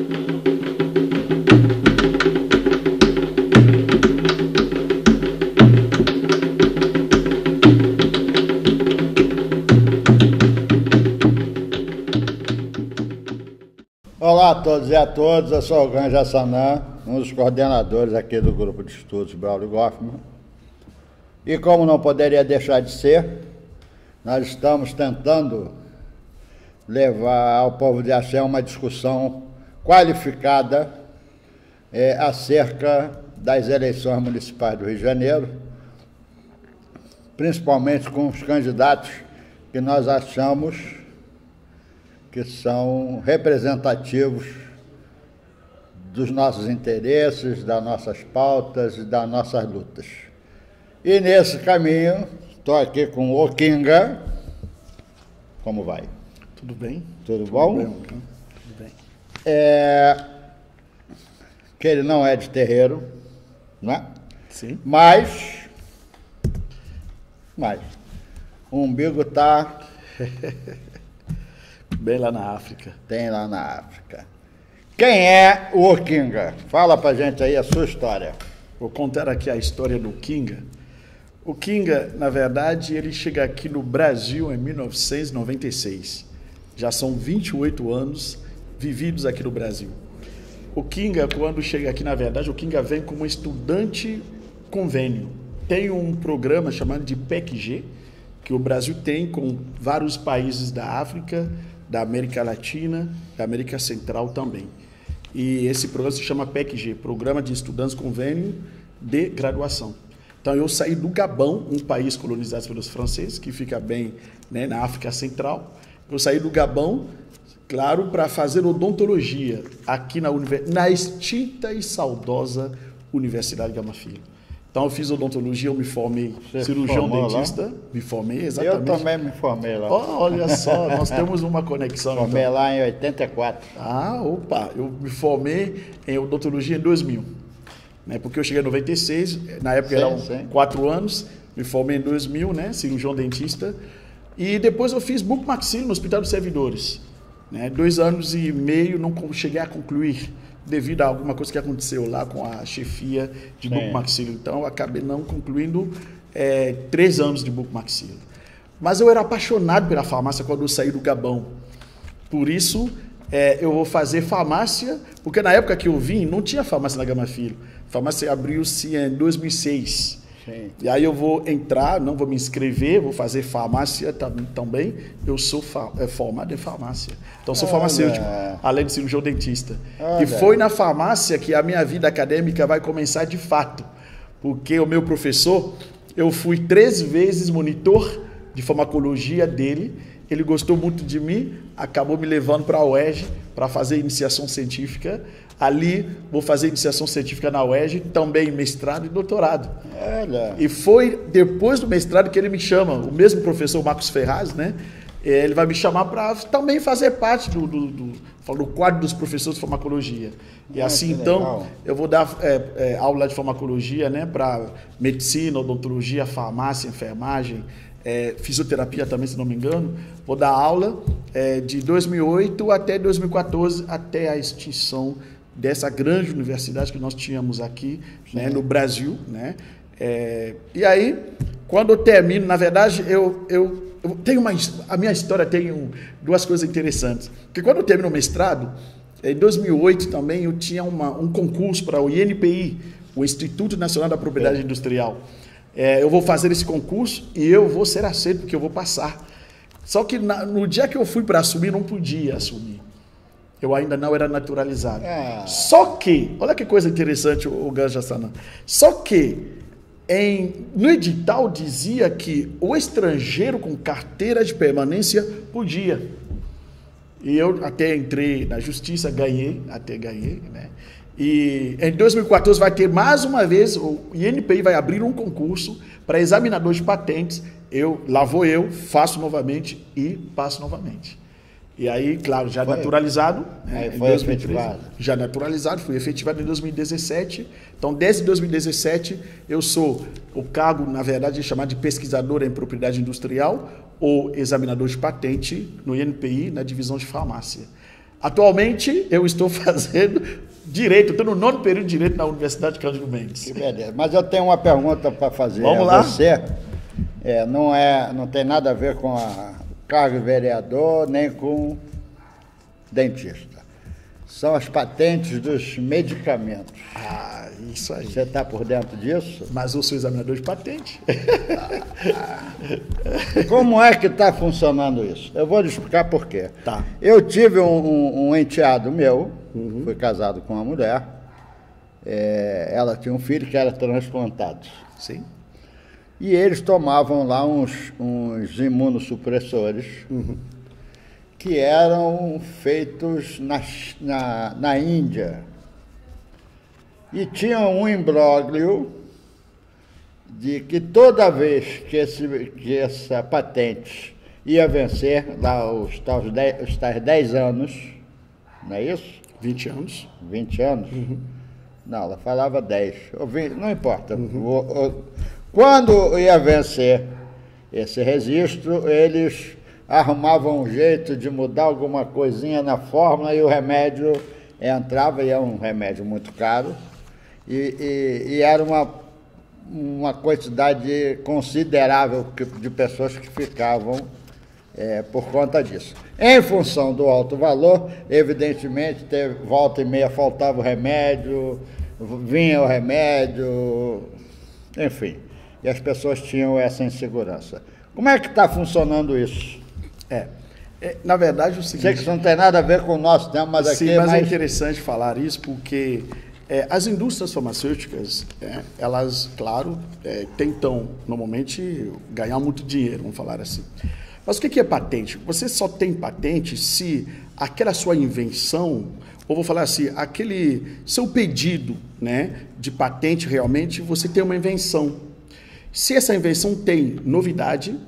Olá a todos e a todas, eu sou o Ganja Sanã, um dos coordenadores aqui do Grupo de Estudos Braulio Goffman. E como não poderia deixar de ser, nós estamos tentando levar ao povo de Axé uma discussão qualificada acerca das eleições municipais do Rio de Janeiro, principalmente com os candidatos que nós achamos que são representativos dos nossos interesses, das nossas pautas e das nossas lutas. E nesse caminho, estou aqui com o Kinga. Como vai? Tudo bem? Tudo bom? Tudo bem. Que ele não é de terreiro, né? Sim. Mas o umbigo está... Bem lá na África. Tem lá na África. Quem é o Kinga? Fala pra gente aí a sua história. Vou contar aqui a história do Kinga. O Kinga, na verdade, ele chega aqui no Brasil em 1996. Já são 28 anos vividos aqui no Brasil. O Kinga, quando chega aqui, na verdade, o Kinga vem como estudante convênio. Tem um programa chamado de PEC-G, que o Brasil tem com vários países da África, da América Latina, da América Central também. E esse programa se chama PEC-G, Programa de Estudantes Convênio de Graduação. Então, eu saí do Gabão, um país colonizado pelos franceses, que fica bem, né, na África Central. Eu saí do Gabão, claro, para fazer odontologia aqui na extinta e saudosa Universidade Gama Filho. Então, eu fiz odontologia, eu me formei cirurgião dentista. Lá? Me formei, exatamente. Eu também me formei lá. Oh, olha só, nós temos uma conexão. Formei então lá em 84. Ah, opa, eu me formei em odontologia em 2000. Né, porque eu cheguei em 96, na época eram 4 anos, me formei em 2000, né, cirurgião dentista. E depois eu fiz bucomaxilo no Hospital dos Servidores. Né, 2 anos e meio, não cheguei a concluir, devido a alguma coisa que aconteceu lá com a chefia de bucomaxilo. Então, eu acabei não concluindo 3 anos de bucomaxilo. Mas eu era apaixonado pela farmácia quando eu saí do Gabão. Por isso, eu vou fazer farmácia, porque na época que eu vim, não tinha farmácia na Gama Filho. A farmácia abriu-se em 2006. Sim. E aí eu vou entrar, não vou me inscrever, vou fazer farmácia também. Eu sou formado em farmácia. Então, sou farmacêutico, além de cirurgião dentista. E foi na farmácia que a minha vida acadêmica vai começar de fato. Porque o meu professor, eu fui 3 vezes monitor de farmacologia dele. Ele gostou muito de mim, acabou me levando para a UERJ para fazer iniciação científica. Ali, vou fazer iniciação científica na UERJ, também mestrado e doutorado. Olha. E foi depois do mestrado que ele me chama, o mesmo professor Marcos Ferraz, né? Ele vai me chamar para também fazer parte do quadro dos professores de farmacologia. E assim, então, legal. Eu vou dar aula de farmacologia, né, para medicina, odontologia, farmácia, enfermagem, fisioterapia também, se não me engano. Vou dar aula de 2008 até 2014, até a extinção dessa grande universidade que nós tínhamos aqui, né, no Brasil, né? E aí, quando eu termino, na verdade, eu tenho a minha história tem 2 coisas interessantes. Porque quando eu termino o mestrado, em 2008 também eu tinha um concurso para o INPI, o Instituto Nacional da Propriedade Industrial. Eu vou fazer esse concurso e eu vou ser aceito, porque eu vou passar. Só que no dia que eu fui para assumir, não podia assumir. Eu ainda não era naturalizado. Só que, olha que coisa interessante, o Ganja Sanã. Só que no edital dizia que o estrangeiro com carteira de permanência podia. E eu até entrei na justiça, ganhei, né? E em 2014 vai ter mais uma vez, o INPI vai abrir um concurso para examinador de patentes. Lá vou eu, faço novamente e passo novamente. E aí, claro, já naturalizado. Aí foi efetivado. Já naturalizado, fui efetivado em 2017. Então, desde 2017, eu sou o cargo, na verdade, chamado de pesquisador em propriedade industrial ou examinador de patente no INPI, na divisão de farmácia. Atualmente, eu estou fazendo Direito, estou no 9º período de Direito na Universidade Cândido Mendes. Que beleza. Mas eu tenho uma pergunta para fazer. Vamos lá. Você não tem nada a ver com a cargo de vereador, nem com dentista. São as patentes dos medicamentos. Ah, isso aí. Você está por dentro disso? Mas eu sou examinador de patente. Como é que está funcionando isso? Eu vou lhe explicar por quê. Tá. Eu tive um enteado meu, fui casado com uma mulher, ela tinha um filho que era transplantado. Sim. E eles tomavam lá uns imunossupressores, que eram feitos na Índia. E tinha um imbróglio de que toda vez que essa patente ia vencer, lá os tais 10 anos, não é isso? 20 anos. 20 anos? Não, ela falava 10. Não importa. Quando ia vencer esse registro, eles arrumavam um jeito de mudar alguma coisinha na fórmula e o remédio entrava, e é um remédio muito caro, e era uma quantidade considerável de pessoas que ficavam por conta disso. Em função do alto valor, evidentemente, volta e meia faltava o remédio, vinha o remédio, enfim, e as pessoas tinham essa insegurança. Como é que está funcionando isso? Na verdade, o seguinte... Sei que isso não tem nada a ver com o nosso tema, mas aqui sim, mas é interessante falar isso porque as indústrias farmacêuticas, elas, claro, tentam, normalmente, ganhar muito dinheiro, vamos falar assim. Mas o que é patente? Você só tem patente se aquela sua invenção, ou vou falar assim, aquele seu pedido, né, de patente, realmente, você tem uma invenção. Se essa invenção tem novidade,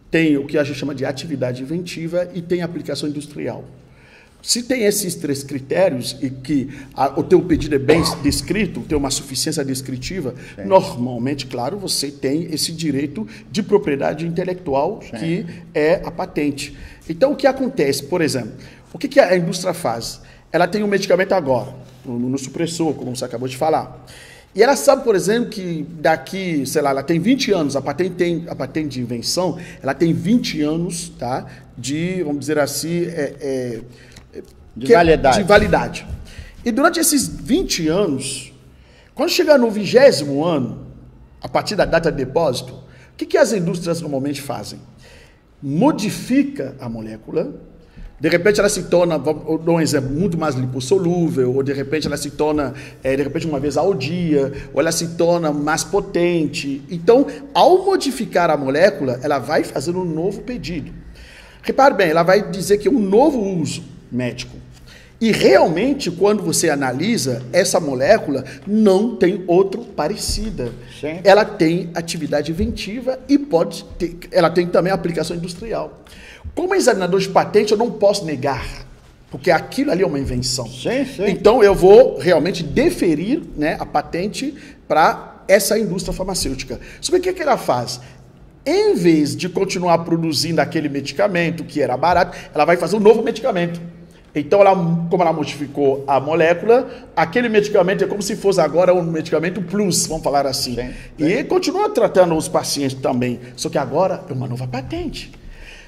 tem o que a gente chama de atividade inventiva e tem aplicação industrial. Se tem esses 3 critérios e que o teu pedido é bem descrito, tem uma suficiência descritiva, sim, normalmente, claro, você tem esse direito de propriedade intelectual, sim, que é a patente. Então, o que acontece, por exemplo, o que a indústria faz? Ela tem um medicamento agora, no supressor, como você acabou de falar. E ela sabe, por exemplo, que daqui, sei lá, ela tem 20 anos, a patente de invenção, ela tem 20 anos, tá, de, vamos dizer assim, de validade. E durante esses 20 anos, quando chegar no 20º ano, a partir da data de depósito, o que as indústrias normalmente fazem? Modifica a molécula. De repente ela se torna, eu dou um exemplo, muito mais lipossolúvel, ou de repente ela se torna, de repente uma vez ao dia, ou ela se torna mais potente. Então, ao modificar a molécula, ela vai fazer um novo pedido. Repare bem, ela vai dizer que é um novo uso médico. E realmente, quando você analisa, essa molécula não tem outra parecida. Sim. Ela tem atividade inventiva e ela tem também aplicação industrial. Como examinador de patente, eu não posso negar, porque aquilo ali é uma invenção. Sim, sim. Então, eu vou realmente deferir, né, a patente para essa indústria farmacêutica. Sobre o que ela faz? Em vez de continuar produzindo aquele medicamento que era barato, ela vai fazer um novo medicamento. Então, como ela modificou a molécula, aquele medicamento é como se fosse agora um medicamento plus, vamos falar assim. Sim, sim. E continua tratando os pacientes também, só que agora é uma nova patente.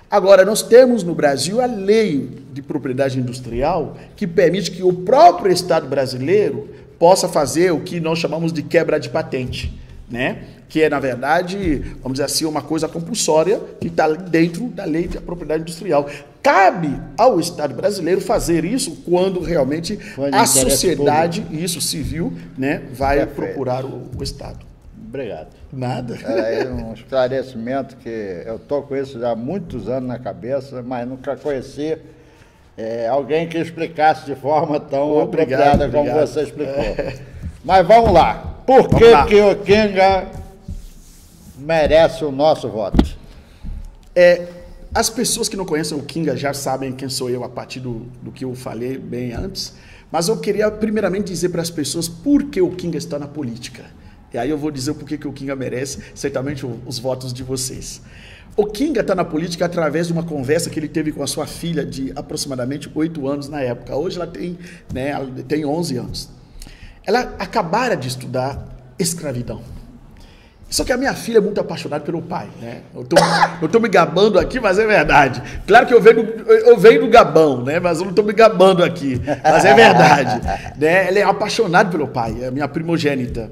Agora, nós temos no Brasil a lei de propriedade industrial que permite que o próprio Estado brasileiro possa fazer o que nós chamamos de quebra de patente, né? Que é, na verdade, vamos dizer assim, uma coisa compulsória que está dentro da lei de propriedade industrial. Cabe ao Estado brasileiro fazer isso quando realmente a sociedade, isso civil, né, vai procurar o Estado. Obrigado. Nada. É um esclarecimento que eu estou com isso já há muitos anos na cabeça, mas nunca conheci alguém que explicasse de forma tão apropriada como você explicou. Mas vamos lá. Por que o Kinga merece o nosso voto? As pessoas que não conhecem o Kinga já sabem quem sou eu a partir do que eu falei bem antes, mas eu queria primeiramente dizer para as pessoas por que o Kinga está na política. E aí eu vou dizer o porquê que o Kinga merece, certamente os votos de vocês. O Kinga está na política através de uma conversa que ele teve com a sua filha de aproximadamente 8 anos na época. Hoje ela tem 11 anos. Ela acabara de estudar escravidão. Só que a minha filha é muito apaixonada pelo pai, né? Eu tô me gabando aqui, mas é verdade. Claro que eu venho do Gabão, né? Mas eu não estou me gabando aqui, mas é verdade. Né? Ela é apaixonada pelo pai, é a minha primogênita.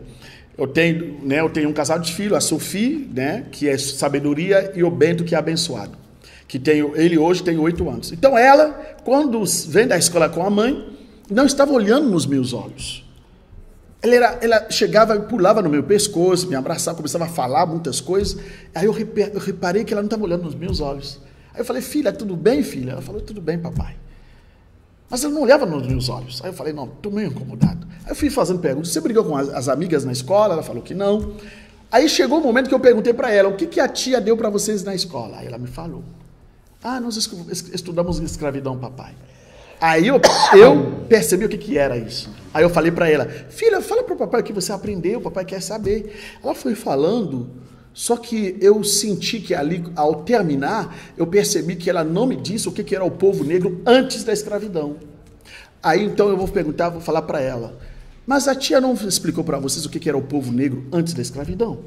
Eu tenho um casal de filhos, a Sophie, né? Que é sabedoria, e o Bento, que é abençoado. Ele hoje tem 8 anos. Então ela, quando vem da escola com a mãe, não estava olhando nos meus olhos. Ela chegava e pulava no meu pescoço, me abraçava, começava a falar muitas coisas. Aí eu reparei que ela não estava olhando nos meus olhos. Aí eu falei, filha, tudo bem, filha? Ela falou, tudo bem, papai. Mas ela não olhava nos meus olhos. Aí eu falei, não, estou meio incomodado. Aí eu fui fazendo perguntas. Você brigou com as amigas na escola? Ela falou que não. Aí chegou o momento que eu perguntei para ela, o que a tia deu para vocês na escola? Aí ela me falou, nós estudamos escravidão, papai. Aí eu percebi o que era isso. Aí eu falei para ela, filha, fala para o papai o que você aprendeu, o papai quer saber. Ela foi falando, só que eu senti que ali, ao terminar, eu percebi que ela não me disse o que era o povo negro antes da escravidão. Aí então eu vou falar para ela, mas a tia não explicou para vocês o que era o povo negro antes da escravidão?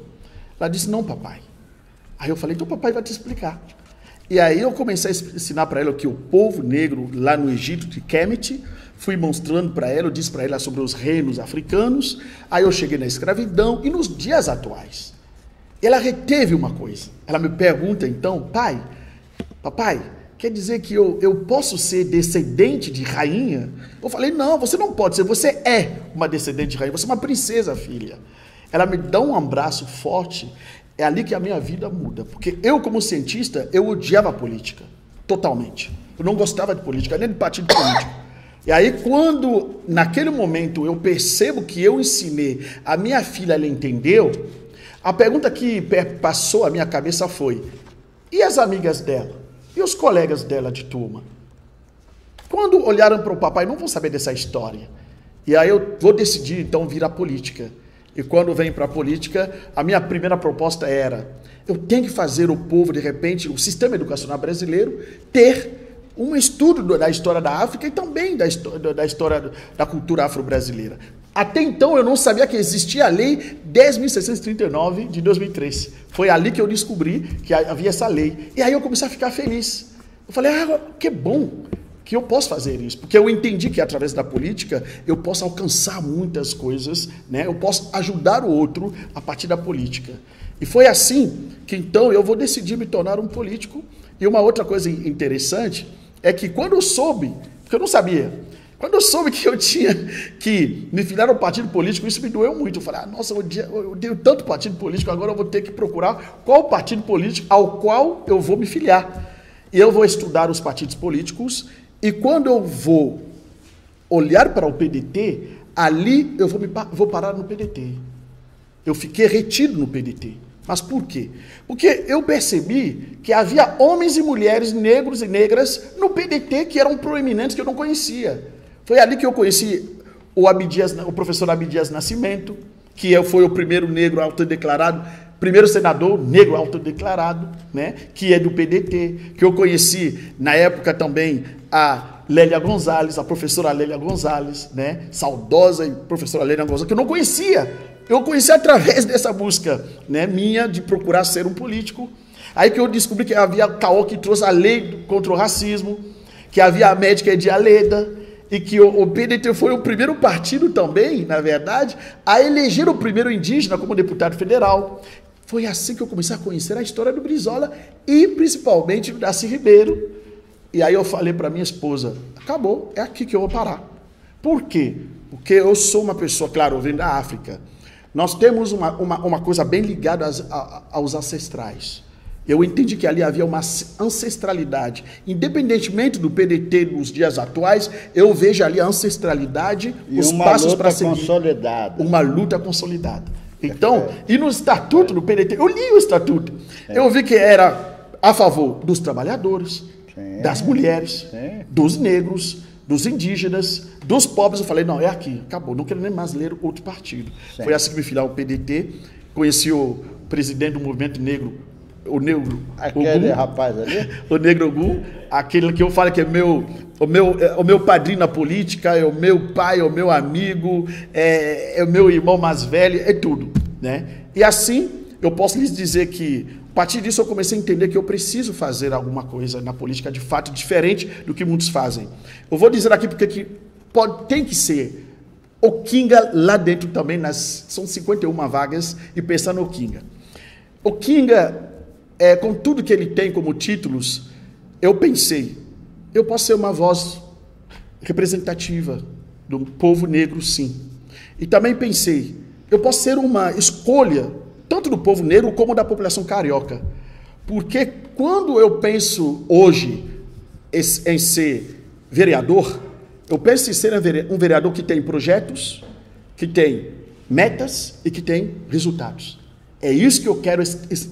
Ela disse, não, papai. Aí eu falei, então o papai vai te explicar. E aí eu comecei a ensinar para ela que o povo negro lá no Egito de Kemet, fui mostrando para ela, eu disse para ela sobre os reinos africanos, aí eu cheguei na escravidão e nos dias atuais. Ela reteve uma coisa, ela me pergunta então, papai, quer dizer que eu posso ser descendente de rainha? Eu falei, não, você não pode ser, você é uma descendente de rainha, você é uma princesa, filha. Ela me dá um abraço forte. É ali que a minha vida muda, porque eu, como cientista, eu odiava a política, totalmente. Eu não gostava de política, nem de partido político. E aí, quando, naquele momento, eu percebo que eu ensinei, a minha filha, ela entendeu, a pergunta que passou a minha cabeça foi, e as amigas dela? E os colegas dela de turma? Quando olharam para o papai, não vão saber dessa história. E aí eu vou decidir, então, vir à política. E quando vem para a política, a minha primeira proposta era, eu tenho que fazer o povo, de repente, o sistema educacional brasileiro, ter um estudo da história da África e também da história da cultura afro-brasileira. Até então eu não sabia que existia a lei 10.639 de 2003. Foi ali que eu descobri que havia essa lei. E aí eu comecei a ficar feliz. Eu falei, que bom que eu posso fazer isso, porque eu entendi que através da política eu posso alcançar muitas coisas, né? Eu posso ajudar o outro a partir da política. E foi assim que então eu vou decidir me tornar um político. E uma outra coisa interessante é que quando eu soube, porque eu não sabia, quando eu soube que eu tinha que me filiar ao partido político, isso me doeu muito. Eu falei, nossa, eu odeio tanto partido político, agora eu vou ter que procurar qual partido político ao qual eu vou me filiar. E eu vou estudar os partidos políticos. E quando eu vou olhar para o PDT, ali eu vou parar no PDT. Eu fiquei retido no PDT. Mas por quê? Porque eu percebi que havia homens e mulheres, negros e negras, no PDT que eram proeminentes, que eu não conhecia. Foi ali que eu conheci o professor Abdias Nascimento, que foi o primeiro negro autodeclarado, primeiro senador negro autodeclarado, né, que é do PDT, que eu conheci na época também a Lélia Gonzalez, a professora Lélia Gonzalez, né, saudosa e professora Lélia Gonzalez, que eu não conhecia. Eu conheci através dessa busca, né, minha de procurar ser um político. Aí que eu descobri que havia a CAO que trouxe a lei contra o racismo, que havia a médica de Aleda, e que o PDT foi o primeiro partido também, na verdade, a eleger o primeiro indígena como deputado federal. Foi assim que eu comecei a conhecer a história do Brizola e principalmente do Darcy Ribeiro. E aí eu falei para minha esposa, acabou, é aqui que eu vou parar. Por quê? Porque eu sou uma pessoa, claro, eu venho da África. Nós temos uma coisa bem ligada aos ancestrais. Eu entendi que ali havia uma ancestralidade. Independentemente do PDT nos dias atuais, eu vejo ali a ancestralidade, e os passos para seguir. Consolidada. Uma luta consolidada. Então, e no estatuto do PDT, eu li o estatuto, eu vi que era a favor dos trabalhadores, das mulheres, dos negros, dos indígenas, dos pobres. Eu falei, não, é aqui, acabou, não quero nem mais ler outro partido. Sim. Foi assim que me filiei ao PDT, conheci o presidente do movimento negro, o Negro aquele Ogum, rapaz ali? O Negro Ogum, aquele que eu falo que é o meu padrinho na política, é o meu pai, é o meu amigo, é o meu irmão mais velho, é tudo, né? E assim, eu posso lhes dizer que, a partir disso, eu comecei a entender que eu preciso fazer alguma coisa na política, de fato, diferente do que muitos fazem. Eu vou dizer aqui porque tem que ser Oquinga lá dentro também, são 51 vagas, e pensar no Oquinga. Oquinga, com tudo que ele tem como títulos, eu pensei, eu posso ser uma voz representativa do povo negro, sim. E também pensei, eu posso ser uma escolha, tanto do povo negro como da população carioca. Porque quando eu penso hoje em ser vereador, eu penso em ser um vereador que tem projetos, que tem metas e que tem resultados. É isso que eu quero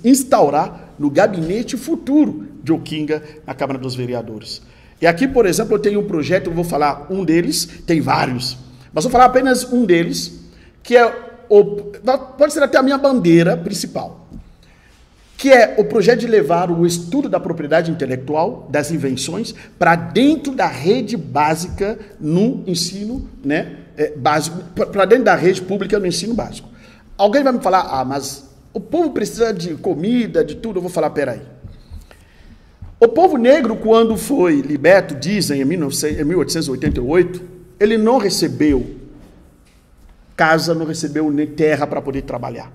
instaurar no gabinete futuro de Oquinga na Câmara dos Vereadores. E aqui, por exemplo, eu tenho um projeto, eu vou falar um deles, tem vários, mas vou falar apenas um deles, que pode ser até a minha bandeira principal, que é o projeto de levar o estudo da propriedade intelectual, das invenções, para dentro da rede básica no ensino, né, básico, para dentro da rede pública no ensino básico. Alguém vai me falar, mas o povo precisa de comida, de tudo. Eu vou falar, peraí. O povo negro, quando foi liberto, dizem, em 1888, ele não recebeu casa, não recebeu nem terra para poder trabalhar.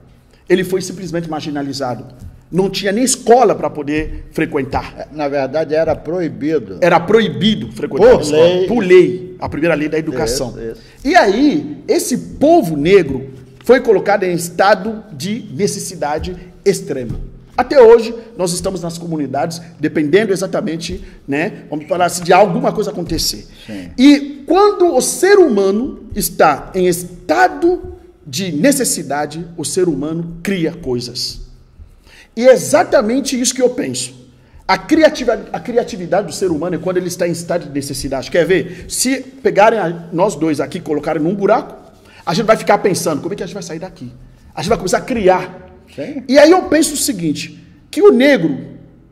Ele foi simplesmente marginalizado. Não tinha nem escola para poder frequentar. Na verdade, era proibido. Era proibido frequentar a escola. Por lei. A primeira lei da educação. Isso. E aí, esse povo negro foi colocado em estado de necessidade extrema. Até hoje, nós estamos nas comunidades, dependendo exatamente, né, vamos falar assim, de alguma coisa acontecer. Sim. E quando o ser humano está em estado de necessidade, o ser humano cria coisas. E é exatamente isso que eu penso. A criatividade do ser humano é quando ele está em estado de necessidade. Quer ver? Se pegarem nós dois aqui e colocarem num buraco, a gente vai ficar pensando, como é que a gente vai sair daqui? A gente vai começar a criar. Sim. E aí eu penso o seguinte, que o negro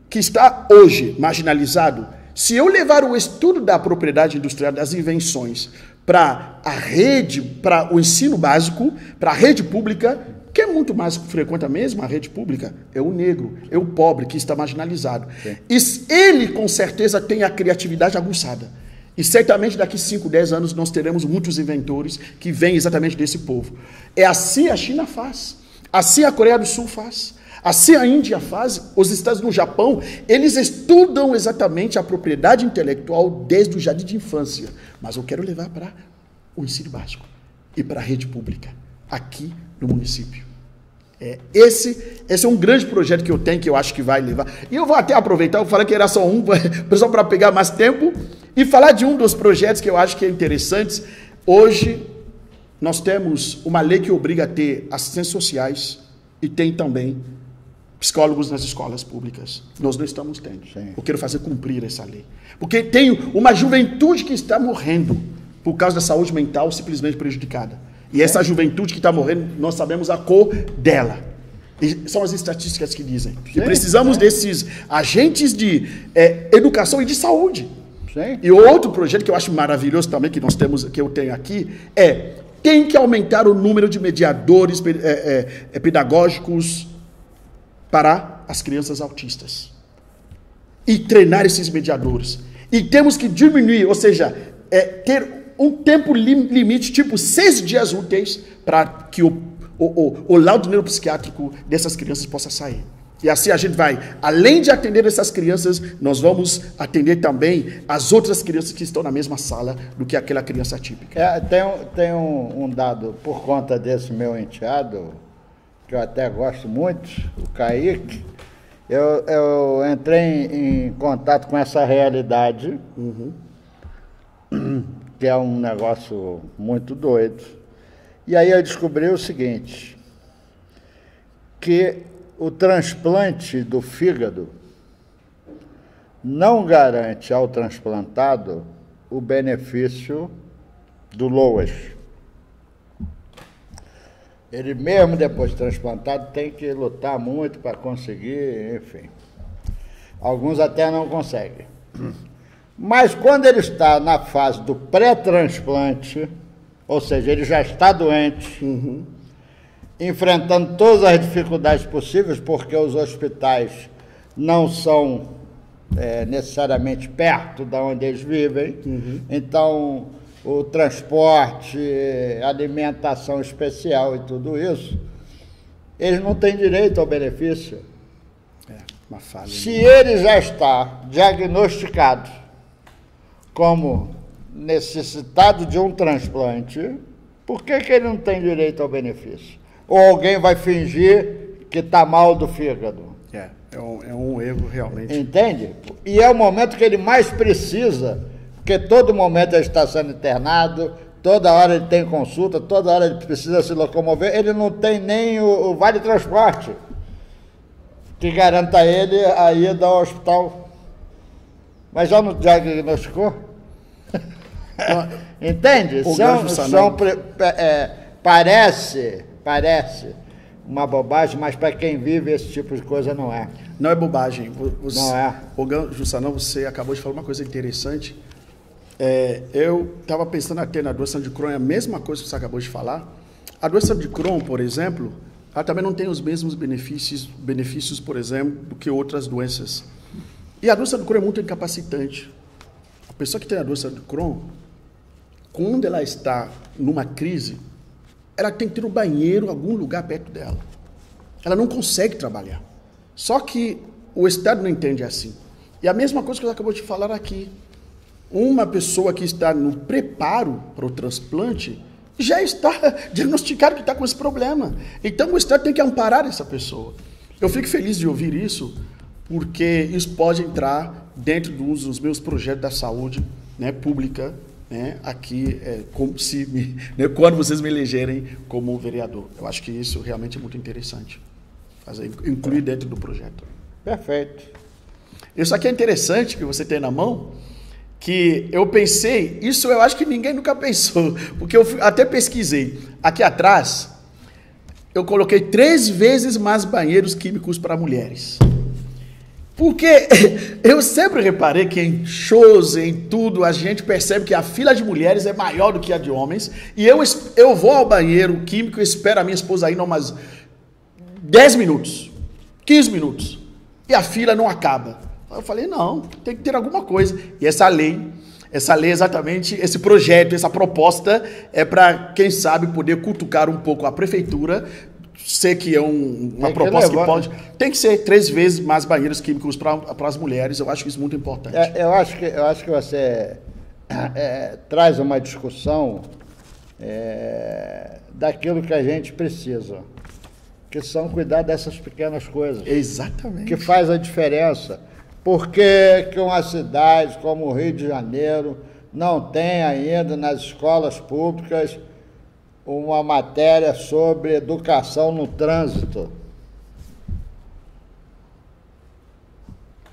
que está hoje marginalizado, se eu levar o estudo da propriedade industrial, das invenções, para a rede, para o ensino básico, para a rede pública, que é muito mais frequente mesmo, a rede pública, é o negro, é o pobre que está marginalizado. Sim. E ele, com certeza, tem a criatividade aguçada. E certamente daqui 5, 10 anos nós teremos muitos inventores que vêm exatamente desse povo. É assim a China faz, assim a Coreia do Sul faz, assim a Índia faz, os Estados Unidos, no Japão, eles estudam exatamente a propriedade intelectual desde o jardim de infância. Mas eu quero levar para o ensino básico e para a rede pública, aqui no município. Esse é um grande projeto que eu tenho, que eu acho que vai levar. E eu vou até aproveitar, eu falei que era só um, só para pegar mais tempo, e falar de um dos projetos que eu acho que é interessante. Hoje, nós temos uma lei que obriga a ter assistentes sociais e tem também psicólogos nas escolas públicas. Nós não estamos tendo. Sim. Eu quero fazer cumprir essa lei. Porque tem uma juventude que está morrendo por causa da saúde mental simplesmente prejudicada. E essa juventude que está morrendo, nós sabemos a cor dela. E são as estatísticas que dizem. Sim, e precisamos desses agentes de educação e de saúde. Sim. E outro projeto que eu acho maravilhoso também, que nós temos, que eu tenho aqui, tem que aumentar o número de mediadores pedagógicos para as crianças autistas. E treinar esses mediadores. E temos que diminuir, ou seja, ter um tempo limite, tipo 6 dias úteis, para que o laudo neuropsiquiátrico dessas crianças possa sair. E assim a gente vai, além de atender essas crianças, nós vamos atender também as outras crianças que estão na mesma sala do que aquela criança típica. Tem um dado, por conta desse meu enteado, que eu até gosto muito, o Kaique, eu entrei em contato com essa realidade, que é um negócio muito doido. E aí eu descobri o seguinte, que o transplante do fígado não garante ao transplantado o benefício do LOAS. Ele mesmo depois de transplantado tem que lutar muito para conseguir, enfim. Alguns até não conseguem. Mas quando ele está na fase do pré-transplante, ou seja, ele já está doente, enfrentando todas as dificuldades possíveis, porque os hospitais não são necessariamente perto de onde eles vivem, então o transporte, alimentação especial e tudo isso, eles não têm direito ao benefício. Uma falha. Se ele já está diagnosticado como necessitado de um transplante, por que ele não tem direito ao benefício? Ou alguém vai fingir que está mal do fígado? É um erro realmente. Entende? E é o momento que ele mais precisa, porque todo momento ele está sendo internado, toda hora ele tem consulta, toda hora ele precisa se locomover, ele não tem nem o vale transporte que garanta a ele a ida ao hospital. Mas já não diagnosticou? Entende? Parece uma bobagem, mas para quem vive esse tipo de coisa não é. Não é bobagem. Não é. Jussanão, você acabou de falar uma coisa interessante. Eu estava pensando até na doença de Crohn, é a mesma coisa que você acabou de falar. A doença de Crohn, por exemplo, ela também não tem os mesmos benefícios, por exemplo, do que outras doenças. E a doença de Crohn é muito incapacitante. A pessoa que tem a doença de Crohn, quando ela está numa crise, ela tem que ter um banheiro em algum lugar perto dela. Ela não consegue trabalhar. Só que o Estado não entende assim. E a mesma coisa que eu acabou de falar aqui. Uma pessoa que está no preparo para o transplante já está diagnosticado que está com esse problema. Então o Estado tem que amparar essa pessoa. Eu fico feliz de ouvir isso, porque isso pode entrar dentro dos meus projetos da saúde, né, pública, né, aqui, quando vocês me elegerem como vereador. Eu acho que isso realmente é muito interessante, incluir dentro do projeto. Perfeito. Isso aqui é interessante que você tem na mão, que eu pensei, isso eu acho que ninguém nunca pensou, porque eu até pesquisei. Aqui atrás, eu coloquei 3 vezes mais banheiros químicos para mulheres. Porque eu sempre reparei que em shows, em tudo, a gente percebe que a fila de mulheres é maior do que a de homens. E eu vou ao banheiro químico e espero a minha esposa aí umas 10 minutos, 15 minutos. E a fila não acaba. Eu falei, não, tem que ter alguma coisa. E essa lei exatamente, esse projeto, essa proposta é para, quem sabe, poder cutucar um pouco a prefeitura. Sei que é uma proposta que pode... Tem que ser 3 vezes mais banheiros químicos para as mulheres. Eu acho isso muito importante. Eu acho que você traz uma discussão daquilo que a gente precisa, que são cuidar dessas pequenas coisas. Exatamente. Que faz a diferença. Por que uma cidade como o Rio de Janeiro não tem ainda nas escolas públicas uma matéria sobre educação no trânsito?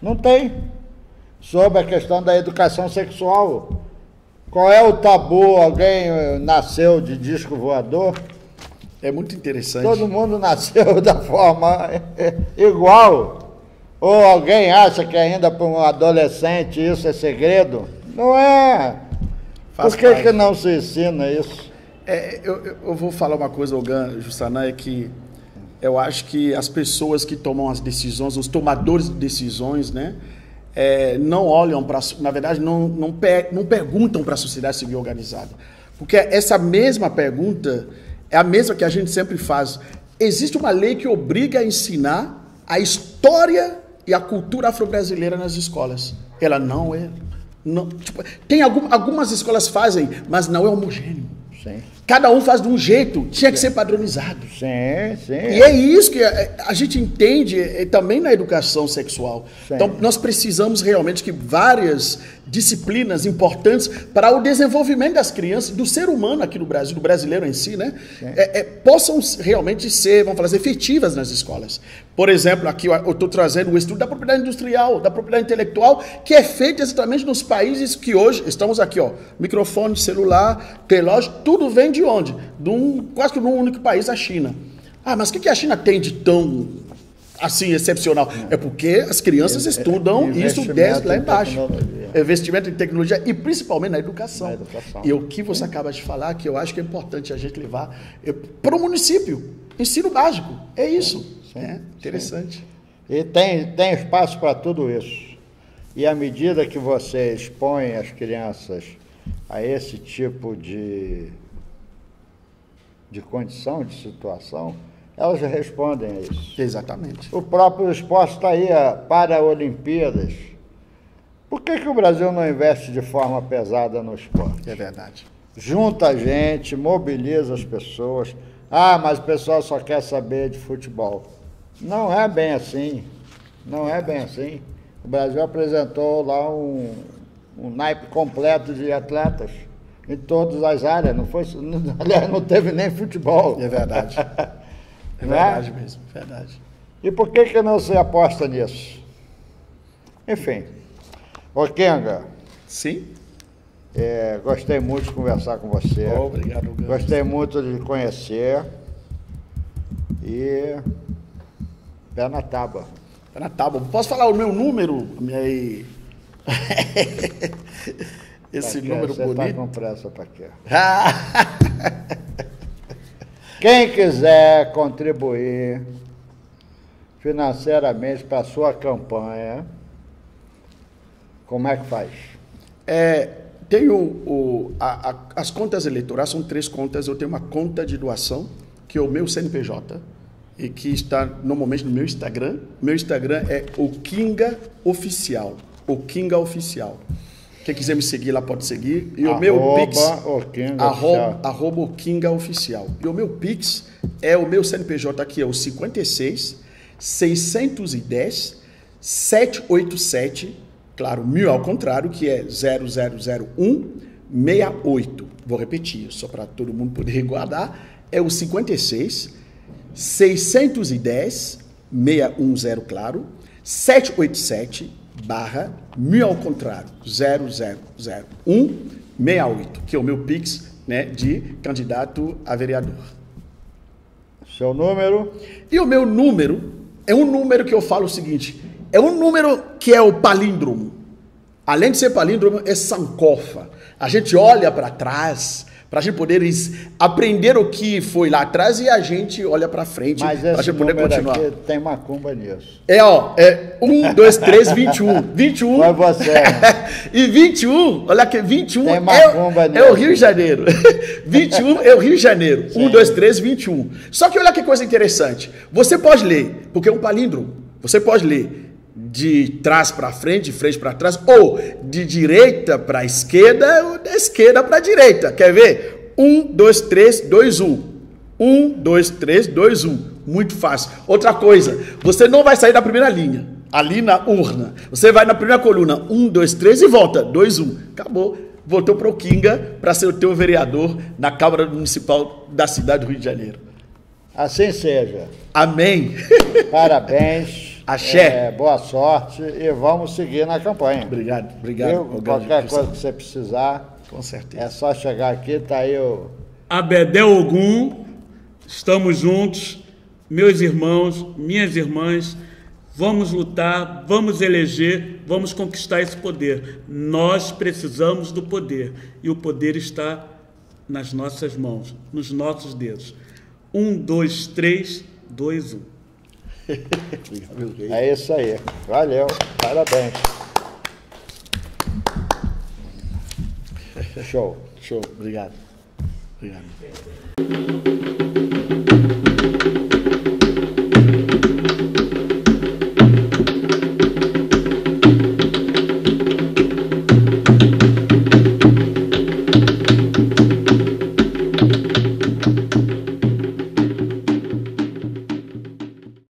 Não tem. Sobre a questão da educação sexual. Qual é o tabu? Alguém nasceu de disco voador? É muito interessante. Todo mundo nasceu da forma igual. Ou alguém acha que ainda para um adolescente isso é segredo? Não é. Por que não se ensina isso? Eu vou falar uma coisa, Ogan, Jussanã, é que eu acho que as pessoas que tomam as decisões, os tomadores de decisões, né, não olham para... Na verdade, não perguntam para a sociedade civil organizada. Porque essa mesma pergunta é a mesma que a gente sempre faz. Existe uma lei que obriga a ensinar a história e a cultura afro-brasileira nas escolas. Ela não é... tem algumas escolas fazem, mas não é homogêneo. Sim. Cada um faz de um jeito, tinha que ser padronizado. Sim. E é isso que a gente entende também na educação sexual. Sim. Então, nós precisamos realmente que várias disciplinas importantes para o desenvolvimento das crianças, do ser humano aqui no Brasil, do brasileiro em si, né? Possam realmente ser, vamos falar assim, efetivas nas escolas. Por exemplo, aqui eu estou trazendo o estudo da propriedade industrial, da propriedade intelectual, que é feito exatamente nos países que hoje, estamos aqui, ó, microfone, celular, relógio, tudo vem de onde? Quase que num único país, a China. Ah, mas o que a China tem de tão assim excepcional? É porque as crianças estudam isso desde lá embaixo. Investimento em tecnologia e principalmente na educação. E o que você acaba de falar, que eu acho que é importante a gente levar para o município. Ensino básico. É isso. Interessante. E tem espaço para tudo isso. E à medida que você expõe as crianças a esse tipo de condição, de situação, elas respondem a isso. Exatamente. O próprio esporte está aí, para Olimpíadas. Por que o Brasil não investe de forma pesada no esporte? É verdade. Junta a gente, mobiliza as pessoas. Ah, mas o pessoal só quer saber de futebol. Não é bem assim. Não é bem assim. O Brasil apresentou lá um naipe completo de atletas em todas as áreas. Aliás, não teve nem futebol. É verdade. É verdade mesmo, verdade. E por que não se aposta nisso? Enfim. Ô, Kenga. Sim? Gostei muito de conversar com você. Obrigado, Gans. Gostei muito de conhecer. E pé na tábua. Pé na tábua. Posso falar o meu número? Esse número bonito. Você está com pressa para quê? Quem quiser contribuir financeiramente para a sua campanha, como é que faz? Tenho as contas eleitorais, são 3 contas. Eu tenho uma conta de doação, que é o meu CNPJ, e que está normalmente no meu Instagram. Meu Instagram é o Kinga Oficial. O Kinga Oficial. Quem quiser me seguir lá pode seguir. E o meu Pix, arroba o Kinga Oficial. E o meu Pix é o meu CNPJ aqui, é o 56 610 787, claro, 1000 ao contrário, que é 000168. Vou repetir, só para todo mundo poder guardar. É o 56 610 610, claro, 787 /1000 ao contrário, 000168, que é o meu Pix, né, de candidato a vereador. Seu número? E o meu número é um número que eu falo o seguinte, é um número que é o palíndromo. Além de ser palíndromo, é sankofa. A gente olha para trás, para a gente poder aprender o que foi lá atrás e a gente olha para frente para a gente poder continuar. Aqui tem macumba nisso. É 1, 2, 3, 21. 21. Foi você. E 21, olha aqui, 21 tem macumba nisso. É o Rio de Janeiro. 21 é o Rio de Janeiro. Sim. 1, 2, 3, 21. Só que olha que coisa interessante. Você pode ler, porque é um palíndromo. Você pode ler de trás para frente, de frente para trás, ou de direita para esquerda, ou da esquerda para direita. Quer ver? 1, 2, 3, 2, 1. 1, 2, 3, 2, 1. Muito fácil. Outra coisa, você não vai sair da primeira linha, ali na urna. Você vai na primeira coluna, 1, 2, 3 e volta, 2, 1. Acabou. Voltou para o Kinga para ser o teu vereador na Câmara Municipal da cidade do Rio de Janeiro. Assim seja. Amém. Parabéns. Axé. Boa sorte e vamos seguir na campanha. Obrigado. Qualquer coisa que você precisar, com certeza. É só chegar aqui, tá aí o... Abedé Ogum, estamos juntos, meus irmãos, minhas irmãs, vamos lutar, vamos eleger, vamos conquistar esse poder. Nós precisamos do poder e o poder está nas nossas mãos, nos nossos dedos. 1, 2, 3, 2, 1. É isso aí. Valeu. Parabéns. Show. Obrigado.